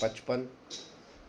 55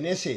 NSA